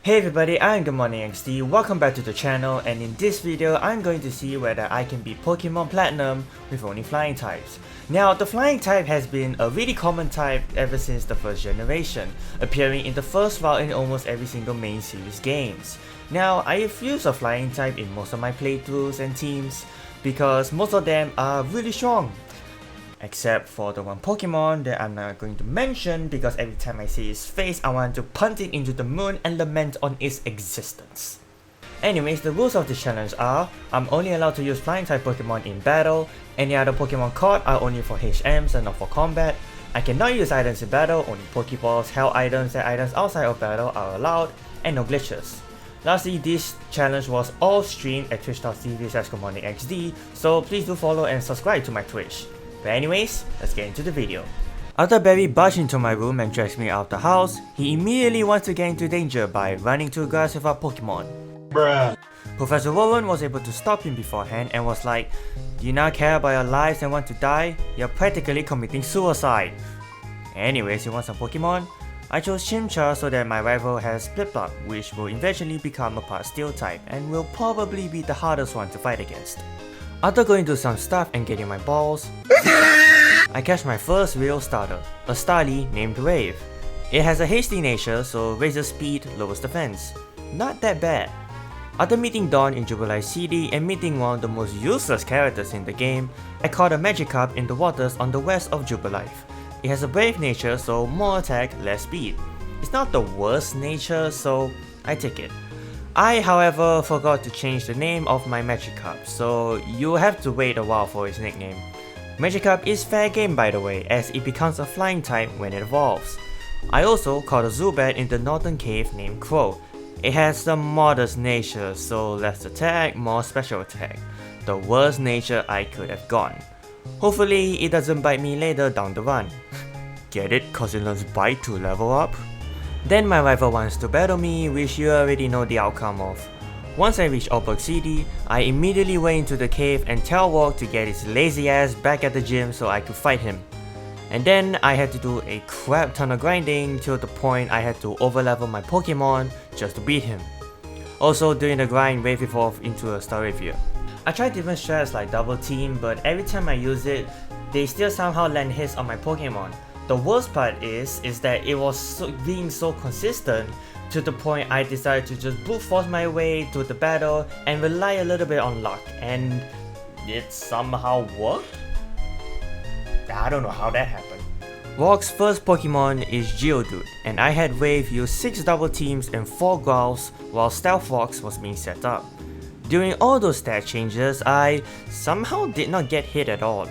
Hey everybody, I'm Good Morning XD, welcome back to the channel, and in this video I'm going to see whether I can beat Pokemon Platinum with only flying types. Now the flying type has been a really common type ever since the first generation, appearing in the first route in almost every single main series games. Now I have used a flying type in most of my playthroughs and teams because most of them are really strong. Except for the one Pokemon that I'm not going to mention because every time I see its face I want to punt it into the moon and lament on its existence. Anyways, the rules of this challenge are, I'm only allowed to use flying type Pokemon in battle, any other Pokemon caught are only for HMs and not for combat, I cannot use items in battle, only Pokeballs, Hell items and items outside of battle are allowed, and no glitches. Lastly, this challenge was all streamed at twitch.tv/GoodMorningXD, so please do follow and subscribe to my Twitch. But anyways, let's get into the video. After Barry barged into my room and drags me out of the house, he immediately wants to get into danger by running to grass with our Pokemon. Bruh. Professor Rowan was able to stop him beforehand and was like, "Do you not care about your lives and want to die? You're practically committing suicide." Anyways, you want some Pokemon? I chose Chimchar so that my rival has Piplup, which will eventually become a part Steel type and will probably be the hardest one to fight against. After going through some stuff and getting my balls, I catch my first real starter, a Starly named Wave. It has a hasty nature, so raises speed, lowers defense. Not that bad. After meeting Dawn in Jubilife City and meeting one of the most useless characters in the game, I caught a Magikarp in the waters on the west of Jubilife. It has a brave nature, so more attack, less speed. It's not the worst nature, so I take it. I, however, forgot to change the name of my Magikarp, so you'll have to wait a while for its nickname. Magikarp is fair game by the way, as it becomes a flying type when it evolves. I also caught a Zubat in the northern cave named Crow. It has the modest nature, so less attack, more special attack. The worst nature I could have gone. Hopefully it doesn't bite me later down the run. Get it? Cause it learns bite to level up? Then my rival wants to battle me, which you already know the outcome of. Once I reached Oldburg City, I immediately went into the cave and Tailwalk to get his lazy ass back at the gym so I could fight him. And then I had to do a crap ton of grinding till the point I had to overlevel my Pokemon just to beat him. Also during the grind, Wave evolved into a Staravia. I tried different strats like double team, but every time I use it, they still somehow land hits on my Pokemon. The worst part is that it was being so consistent to the point I decided to just brute force my way to the battle and rely a little bit on luck, and it somehow worked? I don't know how that happened. Rock's first Pokemon is Geodude, and I had Wave use 6 double teams and 4 growls while Stealth Rocks was being set up. During all those stat changes, I somehow did not get hit at all.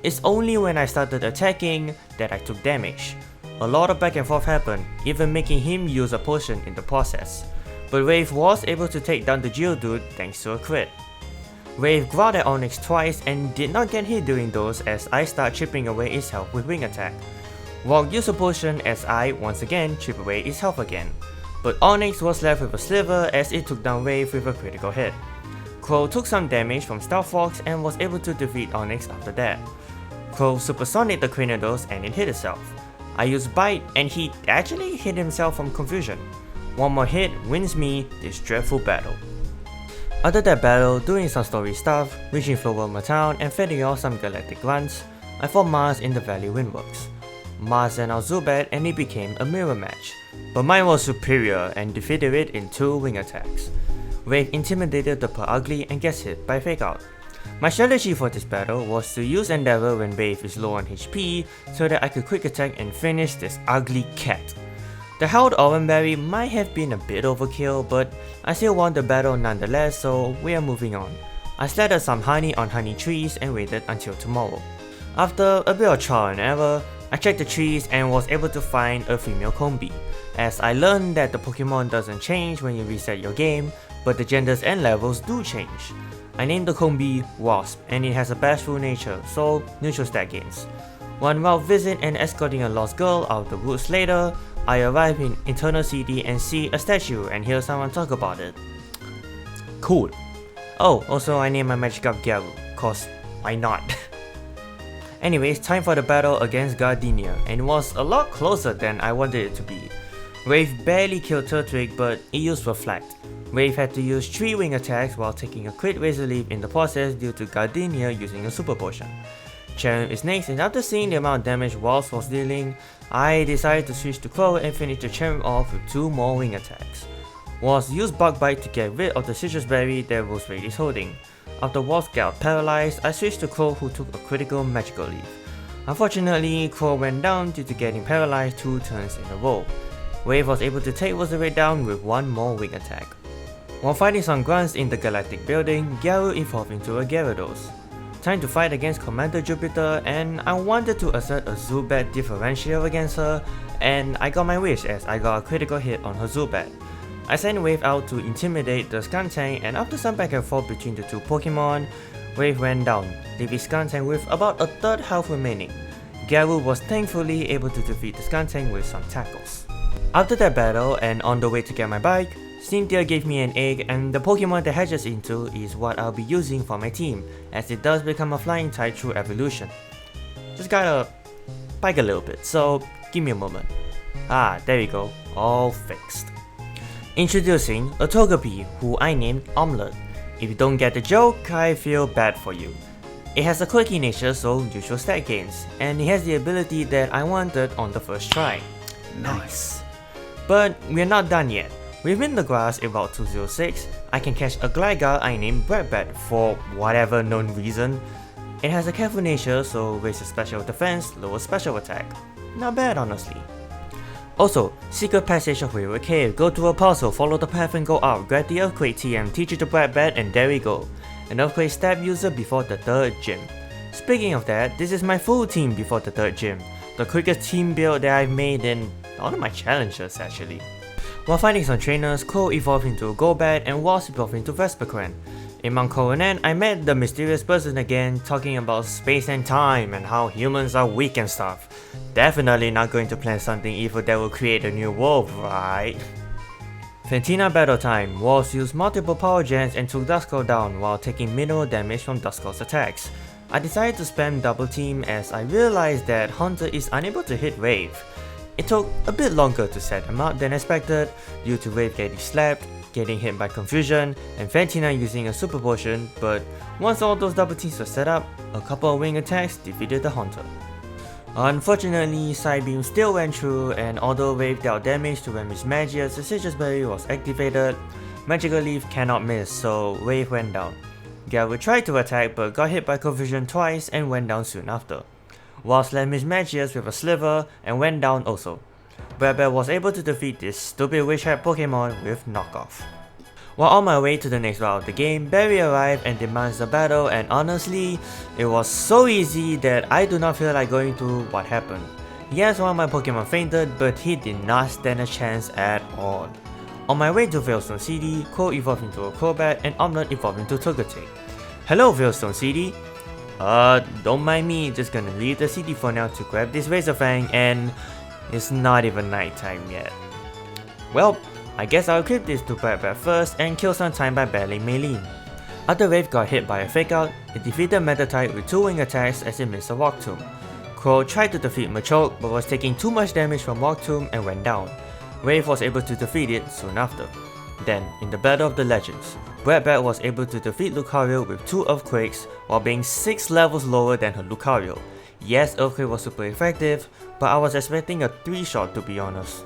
It's only when I started attacking that I took damage. A lot of back and forth happened, even making him use a potion in the process. But Wave was able to take down the Geodude thanks to a crit. Wave growled at Onix twice and did not get hit during those as I start chipping away its health with Wing Attack. Rock used a potion as I, once again, chip away its health again. But Onix was left with a sliver as it took down Wave with a critical hit. Crow took some damage from Stealth Rocks and was able to defeat Onix after that. Crow supersonic the Cranidos and it hit itself. I used Bite and he actually hit himself from confusion. One more hit wins me this dreadful battle. After that battle, doing some story stuff, reaching Flowerma Town and fending off some galactic grunts, I fought Mars in the Valley Windworks. Mars sent out Zubat and it became a mirror match, but mine was superior and defeated it in 2 wing attacks. Wave intimidated the Purugly and gets hit by Fake Out. My strategy for this battle was to use Endeavor when Wave is low on HP so that I could quick attack and finish this ugly cat. The held Oranberry might have been a bit overkill, but I still won the battle nonetheless, so we are moving on. I slattered some honey on honey trees and waited until tomorrow. After a bit of trial and error, I checked the trees and was able to find a female Combee, as I learned that the Pokemon doesn't change when you reset your game, but the genders and levels do change. I named the Combee Wasp and it has a bashful nature, so neutral stat gains. One route visit and escorting a lost girl out of the woods later, I arrive in Eternal City and see a statue and hear someone talk about it. Cool. Oh, also I named my Magikarp Garu, cause why not? Anyways, time for the battle against Gardenia, and it was a lot closer than I wanted it to be. Wave barely killed Turtwig, but it used Reflect. Wave had to use 3 wing attacks while taking a crit Razor Leaf in the process due to Gardenia using a super potion. Cherrim is next, and after seeing the amount of damage Waltz was dealing, I decided to switch to Crow and finish the Cherrim off with 2 more wing attacks. Waltz used Bug Bite to get rid of the Citrus Berry that Rosewater is holding. After Waltz got paralyzed, I switched to Crow, who took a critical Magical Leaf. Unfortunately, Crow went down due to getting paralyzed 2 turns in a row. Wave was able to take Rosewater down with 1 more wing attack. While fighting some grunts in the Galactic Building, Gyaru evolved into a Gyarados. Time to fight against Commander Jupiter, and I wanted to assert a Zubat differential against her, and I got my wish as I got a critical hit on her Zubat. I sent Wave out to intimidate the Skuntank, and after some back and forth between the 2 Pokemon, Wave went down, leaving Skuntank with about a third health remaining. Gyaru was thankfully able to defeat the Skuntank with some tackles. After that battle, and on the way to get my bike, Cynthia gave me an egg, and the Pokemon that hatches into is what I'll be using for my team, as it does become a flying type through evolution. Just gotta bike a little bit, so give me a moment. Ah, there we go, all fixed. Introducing a Togepi, who I named Omelette. If you don't get the joke, I feel bad for you. It has a quirky nature, so usual stat gains, and it has the ability that I wanted on the first try. Nice. But we're not done yet. Within the grass in Route 206, I can catch a Gligar I named Bratbat for whatever known reason. It has a careful nature, so raises special defense, lower special attack. Not bad honestly. Also, secret passage of Wayward Cave, go to a puzzle, follow the path and go up, grab the Earthquake TM, teach it to Bratbat, and there we go. An Earthquake stab user before the 3rd gym. Speaking of that, this is my full team before the 3rd gym. The quickest team build that I've made in all of my challenges actually. While fighting some trainers, Crow evolved into a Golbat and Wasp evolved into Vespiquen. In Mount Coronan, I met the mysterious person again, talking about space and time and how humans are weak and stuff. Definitely not going to plan something evil that will create a new world, right? Fantina battle time. Wasp used multiple power gens and took Duskull down while taking minimal damage from Duskull's attacks. I decided to spam double team as I realized that Hunter is unable to hit Wave. It took a bit longer to set him up than expected due to Wave getting slapped, getting hit by Confusion, and Fantina using a super potion, but once all those double teams were set up, a couple of wing attacks defeated the Hunter. Unfortunately, Psybeam still went through, and although Wave dealt damage to when Mismagius, the Citrus Berry was activated, Magical Leaf cannot miss, so Wave went down. Gyaru tried to attack but got hit by Confusion twice and went down soon after. Wasp left Mismagius with a sliver and went down also. Bratbat was able to defeat this stupid Witch Hat Pokemon with Knockoff. While on my way to the next route of the game, Barry arrived and demands a battle, and honestly, it was so easy that I do not feel like going through what happened. Yes, one of my Pokemon fainted, but he did not stand a chance at all. On my way to Veilstone City, Crow evolved into a Crobat and Omelette evolved into Togetic. Hello Veilstone City! Don't mind me, just gonna leave the city for now to grab this Razorfang, and it's not even nighttime yet. Well, I guess I'll equip this to Bratbat first and kill some time by battling Maylene. After Wave got hit by a Fake Out, it defeated Metatype with 2 wing attacks as it missed a Rock Tomb. Crow tried to defeat Machoke but was taking too much damage from Rock Tomb and went down. Wave was able to defeat it soon after. Then, in the Battle of the Legends, Bratbat was able to defeat Lucario with 2 Earthquakes while being 6 levels lower than her Lucario. Yes, Earthquake was super effective, but I was expecting a 3-shot to be honest.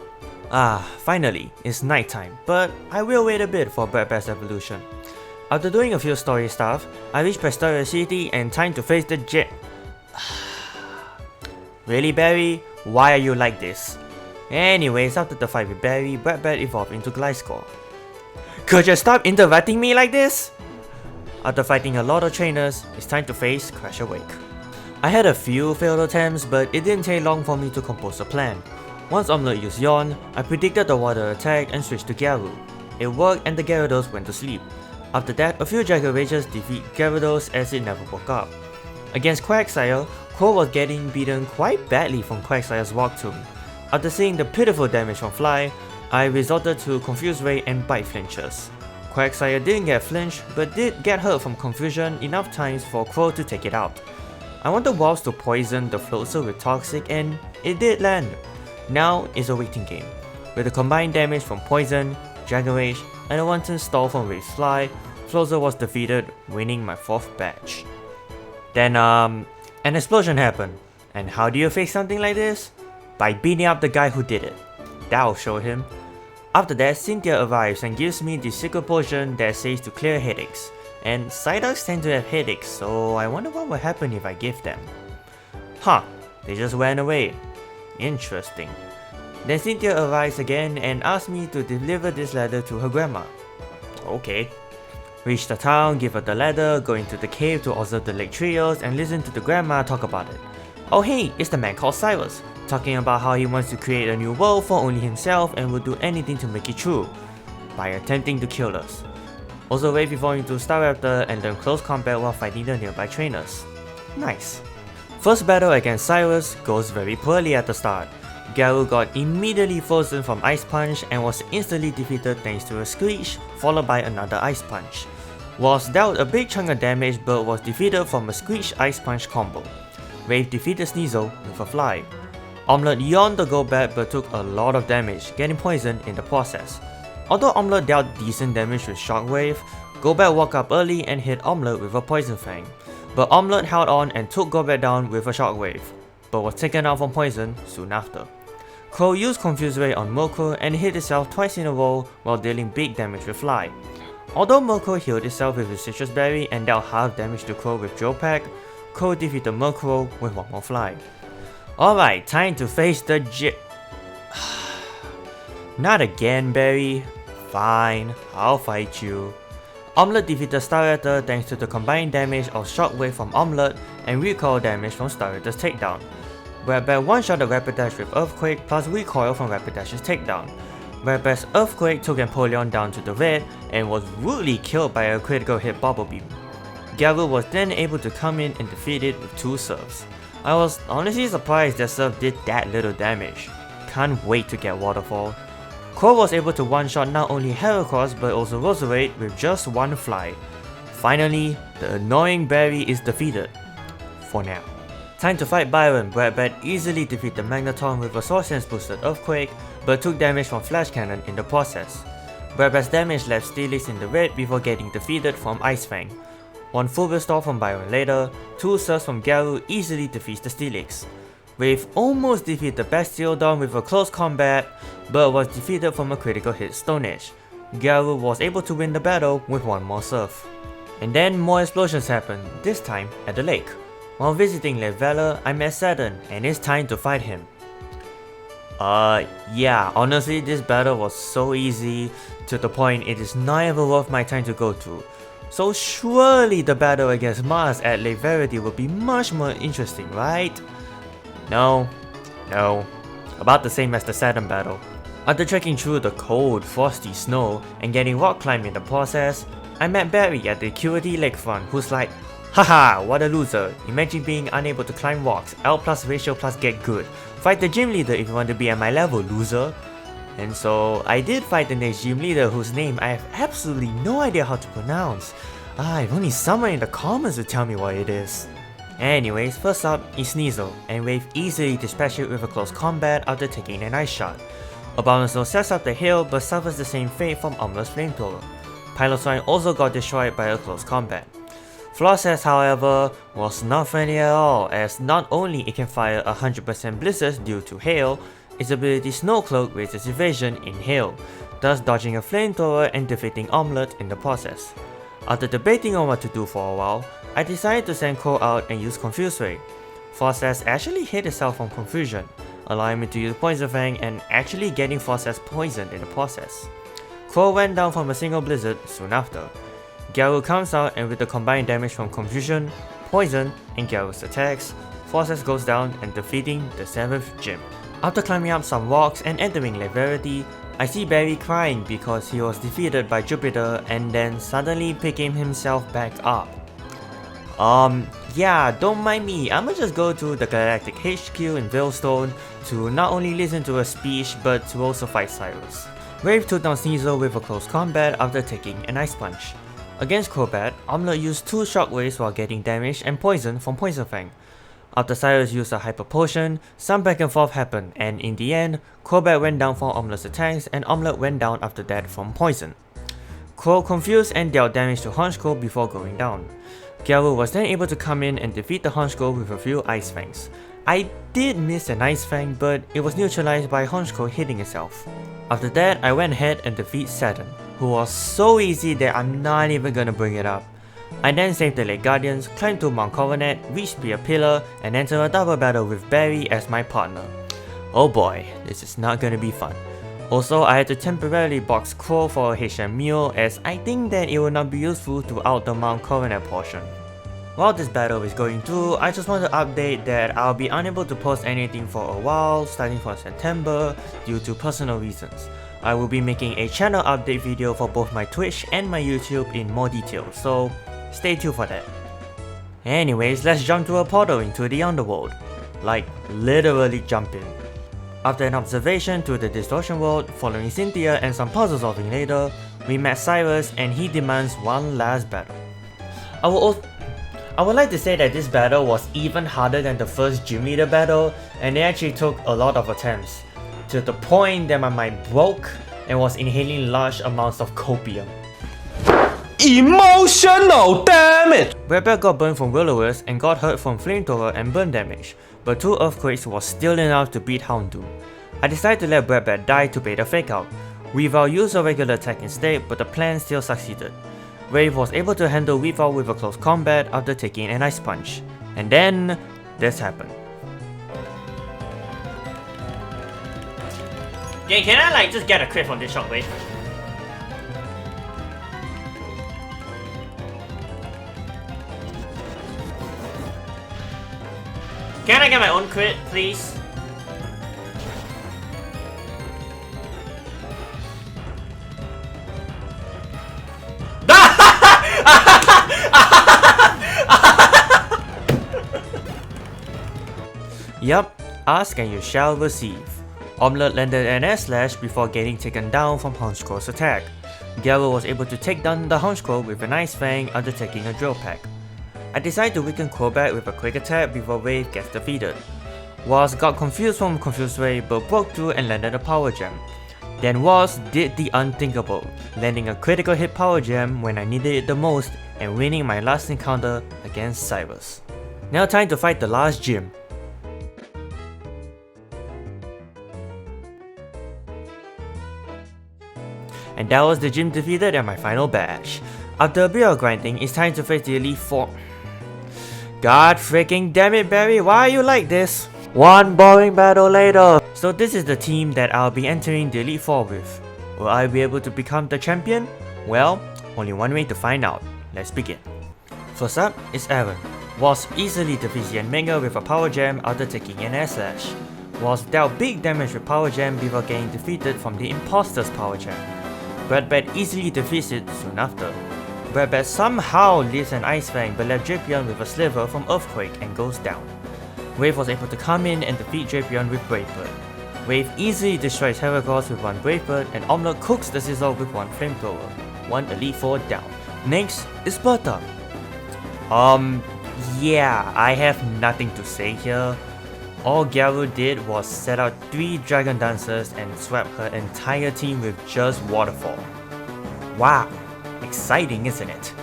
Finally, it's nighttime, but I will wait a bit for Bratbat's evolution. After doing a few story stuff, I reached Pastoria City and time to face the gym. Really Barry? Why are you like this? Anyways, after the fight with Barry, Bratbat evolved into Gliscor. Could you stop interrupting me like this? After fighting a lot of trainers, it's time to face Crash Awake. I had a few failed attempts, but it didn't take long for me to compose a plan. Once Omelette used Yawn, I predicted the water attack and switched to Gyaru. It worked and the Gyarados went to sleep. After that, a few Dragon Rages defeat Gyarados as it never woke up. Against Quagsire, Crow was getting beaten quite badly from Quagsire's Rock Tomb. After seeing the pitiful damage from Fly, I resorted to Confuse Ray and Bite Flinches. Quagsire didn't get flinched, but did get hurt from Confusion enough times for Crow to take it out. I wanted Wasp to poison the Floatzel with Toxic and it did land. Now it's a waiting game. With the combined damage from Poison, Dragon Rage, and a one-turn stall from Wave's Fly, Floatzel was defeated, winning my 4th batch. Then an explosion happened. And how do you fix something like this? By beating up the guy who did it. That'll show him. After that, Cynthia arrives and gives me the secret potion that says to clear headaches. And Psyducks tend to have headaches, so I wonder what will happen if I give them. Huh, they just went away. Interesting. Then Cynthia arrives again and asks me to deliver this ladder to her grandma. Okay. Reach the town, give her the ladder, go into the cave to observe the lake trios and listen to the grandma talk about it. Oh hey, it's the man called Cyrus, talking about how he wants to create a new world for only himself and will do anything to make it true, by attempting to kill us. Also Wave evolved into Staraptor and learn close combat while fighting the nearby trainers. Nice. First battle against Cyrus goes very poorly at the start. Garou got immediately frozen from Ice Punch and was instantly defeated thanks to a Screech followed by another Ice Punch. Was dealt a big chunk of damage but was defeated from a Screech Ice Punch combo. Wave defeated Sneasel with a Fly. Omelette yawned the Golbat but took a lot of damage, getting poisoned in the process. Although Omelette dealt decent damage with Shockwave, Golbat woke up early and hit Omelette with a Poison Fang. But Omelette held on and took Golbat down with a Shockwave, but was taken out from poison soon after. Crow used Confuse Ray on Murkrow and hit itself twice in a row while dealing big damage with Fly. Although Murkrow healed itself with his Citrus Berry and dealt half damage to Crow with Drill Peck, Crow defeated Murkrow with one more Fly. Alright, time to face the Not again, Berry. Fine, I'll fight you. Omelette defeated Staraptor thanks to the combined damage of Shockwave from Omelette and recoil damage from Staraptor's takedown. Whereas one-shot the Rapidash with Earthquake plus recoil from Rapidash's takedown. Whereas Earthquake took Empoleon down to the red and was rudely killed by a critical hit Bubble Beam. Garou was then able to come in and defeat it with 2 Surfs. I was honestly surprised that Surf did that little damage. Can't wait to get Waterfall. Crow was able to one-shot not only Heracross but also Roserade with just 1 Fly. Finally, the annoying Berry is defeated. For now. Time to fight Byron, where Bat easily defeated Magneton with a Sword Sense boosted Earthquake but took damage from Flash Cannon in the process. Whereas damage left Steelix in the red before getting defeated from Ice Fang. One full restore from Byron later, 2 Surfs from Garou easily defeats the Steelix. Wave almost defeated Bastiodon with a close combat, but was defeated from a critical hit Stone Edge. Garou was able to win the battle with 1 more Surf. And then more explosions happened, this time at the lake. While visiting Lake Valor, I met Saturn and it's time to fight him. Yeah, honestly this battle was so easy to the point it is not even worth my time to go to. So surely the battle against Mars at Lake Verity will be much more interesting, right? No. About the same as the Saturn battle. After trekking through the cold, frosty snow and getting rock climbing in the process, I met Barry at the QT lakefront who's like, haha, what a loser, imagine being unable to climb rocks, L plus ratio plus get good. Fight the gym leader if you want to be at my level, loser. And so I did fight the next gym leader whose name I have absolutely no idea how to pronounce. If only someone in the comments would tell me what it is. Anyways, first up is Sneasel, and Wave easily dispatched it with a close combat after taking an Ice Shot. Abomasnow sets up the hill but suffers the same fate from Omelette's Flamethrower. Piloswine also got destroyed by a close combat. Flossass, however, was not friendly at all, as not only it can fire 100% blizzards due to hail, its ability Snow Cloak raises evasion in hail, thus dodging a flamethrower and defeating Omelette in the process. After debating on what to do for a while, I decided to send Crow out and use Confuse Ray. Flossass actually hid itself from confusion, allowing me to use Poison Fang and actually getting Flossass poisoned in the process. Crow went down from a single blizzard soon after. Garou comes out and with the combined damage from Confusion, Poison, and Garou's attacks, Flossass goes down and defeating the 7th gym. After climbing up some rocks and entering Lake Verity, I see Barry crying because he was defeated by Jupiter and then suddenly picking himself back up. Yeah, don't mind me, I'ma just go to the Galactic HQ in Veilstone to not only listen to a speech but to also fight Cyrus. Wave took down Sneasel with a close combat after taking an Ice Punch. Against Crobat, Omelette used 2 Shockwaves while getting damage and poison from Poison Fang. After Cyrus used a hyper potion, some back and forth happened, and in the end, Crobat went down from Omelet's attacks and Omelet went down after that from poison. Crow confused and dealt damage to Honchkrow before going down. Gyaru was then able to come in and defeat the Honchkrow with a few Ice Fangs. I did miss an Ice Fang, but it was neutralized by Honchkrow hitting itself. After that, I went ahead and defeat Saturn, who was so easy that I'm not even gonna bring it up. I then saved the Lake Guardians, climbed to Mount Coronet, reached Spear Pillar, and entered a double battle with Barry as my partner. Oh boy, this is not gonna be fun. Also, I had to temporarily box Crow for a HM meal as I think that it will not be useful throughout the Mount Coronet portion. While this battle is going through, I just want to update that I'll be unable to post anything for a while starting from September due to personal reasons. I will be making a channel update video for both my Twitch and my YouTube in more detail, so stay tuned for that. Anyways, let's jump to a portal into the underworld. Like, literally jump in. After an observation to the Distortion World, following Cynthia and some puzzle solving later, we met Cyrus and he demands one last battle. I would like to say that this battle was even harder than the first gym leader battle, and it actually took a lot of attempts, to the point that my mind broke and was inhaling large amounts of copium. Emotional damage! Bradbat got burned from Will-O-Wisp and got hurt from Flamethrower and burn damage, but 2 Earthquakes was still enough to beat Houndoom. I decided to let Bradbat die to bait a fake out. Weavile used a regular attack instead, but the plan still succeeded. Wave was able to handle Weavile with a close combat after taking an Ice Punch. And then, this happened. Yeah, can I just get a crit from this shockwave? Can I get my own crit, please? Yup, ask and you shall receive. Omelet landed an air slash before getting taken down from Honchkrow's attack. Gyaru was able to take down the Honchkrow with an Ice Fang after taking a Drill Peck. I decided to weaken Crobat with a quick attack before Wave gets defeated. Was got confused from Confused Wave but broke through and landed a Power Gem. Then Was did the unthinkable, landing a critical hit Power Gem when I needed it the most and winning my last encounter against Cyrus. Now time to fight the last gym. And that was the gym defeated and my final badge. After a bit of grinding, it's time to face the Elite Four. God freaking damn it, Barry, why are you like this? One boring battle later. So this is the team that I'll be entering the Elite Four with. Will I be able to become the champion? Well, only one way to find out. Let's begin. First up is Aaron. Was easily defeats Yanmega with a Power Gem after taking an Air Slash. Was dealt big damage with Power Gem before getting defeated from the Imposter's Power Gem. Bradbat easily defeats it soon after. Bradbat somehow leaves an Ice Fang but left Drapion with a sliver from Earthquake and goes down. Wave was able to come in and defeat Drapion with Brave Bird. Wave easily destroys Heracross with one Brave Bird and Omelet cooks the Scizor with one Flamethrower. One Elite Four down. Next is Bertha. Yeah, I have nothing to say here. All Gyaru did was set out 3 Dragon Dancers and swept her entire team with just Waterfall. Wow, exciting isn't it?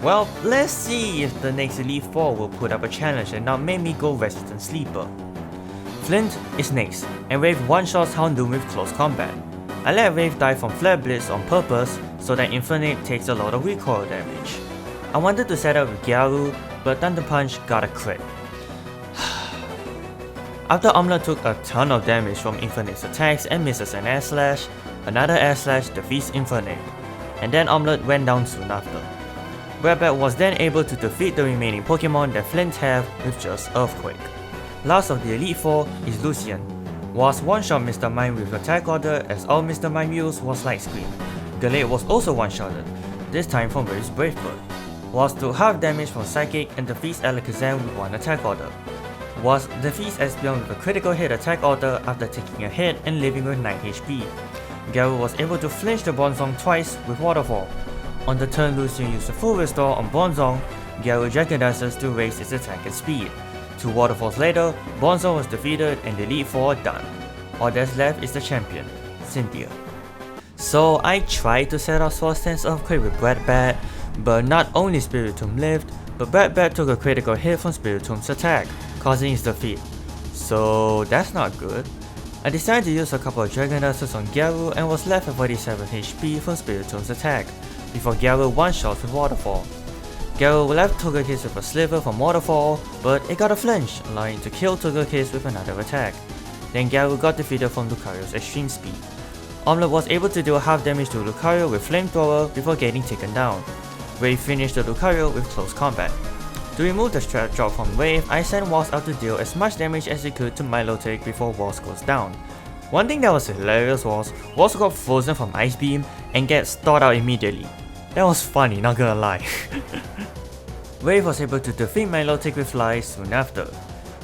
Well, let's see if the next Elite Four will put up a challenge and not make me go Resident Sleeper. Flint is next, and Wave one-shots Houndoom with close combat. I let Wave die from Flare Blitz on purpose so that Infernape takes a lot of recoil damage. I wanted to set up with Gyaru, but Thunder Punch got a crit. After Omelet took a ton of damage from Infernape's attacks and misses an Air Slash, another Air Slash defeats Infernape, and then Omelet went down soon after. Bradbat was then able to defeat the remaining Pokemon that Flint have with just Earthquake. Last of the Elite Four is Lucian. Was one-shot Mr. Mime with Attack Order as all Mr. Mime used was Light Screen. Gallade was also one-shotted, this time from Wave's Brave Bird. Was took half damage from Psychic and defeats Alakazam with one Attack Order. Was defeats Espeon with a critical hit Attack Order after taking a hit and living with 9 HP. Gyaru was able to flinch the Bronzong twice with Waterfall. On the turn Lucian used a full restore on Bronzong, Gyaru Dragon Dances to raise its attack and speed. 2 waterfalls later, Bonzo was defeated and the Elite Four done. All that's left is the champion, Cynthia. So I tried to set up Sword Stance Earthquake with Brat Bat, but not only Spiritomb lived, but Brat Bat took a critical hit from Spiritomb's attack, causing his defeat. So that's not good. I decided to use a couple of Dragon Dances on Gyaru and was left at 47 HP from Spiritomb's attack, before Gyaru one-shots with Waterfall. Gyaru left Togekiss with a Sliver from Waterfall, but it got a flinch, allowing it to kill Togekiss with another attack. Then Gyaru got defeated from Lucario's extreme speed. Omelette was able to deal half damage to Lucario with Flamethrower before getting taken down. Wave finished the Lucario with close combat. To remove the strat drop from Wave, I sent Walls out to deal as much damage as it could to Milotic before Walls goes down. One thing that was hilarious was Walls got frozen from Ice Beam and gets thawed out immediately. That was funny, not gonna lie. Wave was able to defeat Milotic with Fly soon after.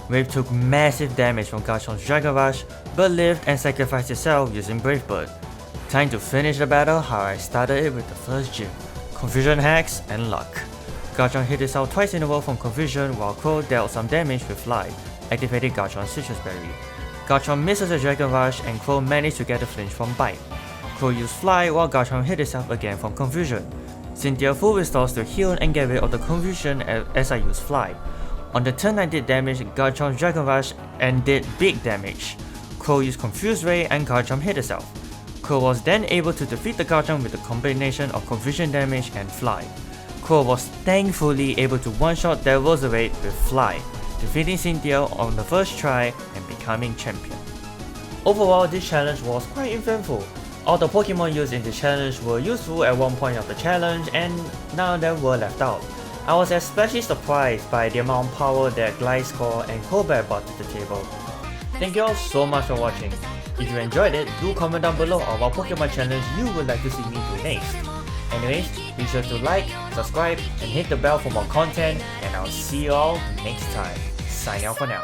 Wave took massive damage from Garchomp's Dragon Rush, but lived and sacrificed itself using Brave Bird. Time to finish the battle how I started it with the first gym, Confusion Hex and Luck. Garchomp hit itself twice in a row from Confusion while Crow dealt some damage with Fly, activating Garchomp's Citrus Berry. Garchomp misses a Dragon Rush and Crow managed to get a flinch from Bite. Crow used Fly while Garchomp hit itself again from Confusion. Cynthia full restores to heal and get rid of the confusion as I use Fly. On the turn I did damage Garchomp's Dragon Rush and did big damage. Crow used Confuse Ray and Garchomp hit itself. Crow was then able to defeat the Garchomp with a combination of confusion damage and Fly. Crow was thankfully able to one-shot their Roserade with Fly, defeating Cynthia on the first try and becoming champion. Overall, this challenge was quite eventful. All the Pokemon used in the challenge were useful at one point of the challenge and none of them were left out. I was especially surprised by the amount of power that Gliscor and Crobat brought to the table. Thank you all so much for watching. If you enjoyed it, do comment down below on what Pokemon challenge you would like to see me do next. Anyways, be sure to like, subscribe, and hit the bell for more content, and I'll see you all next time. Sign out for now.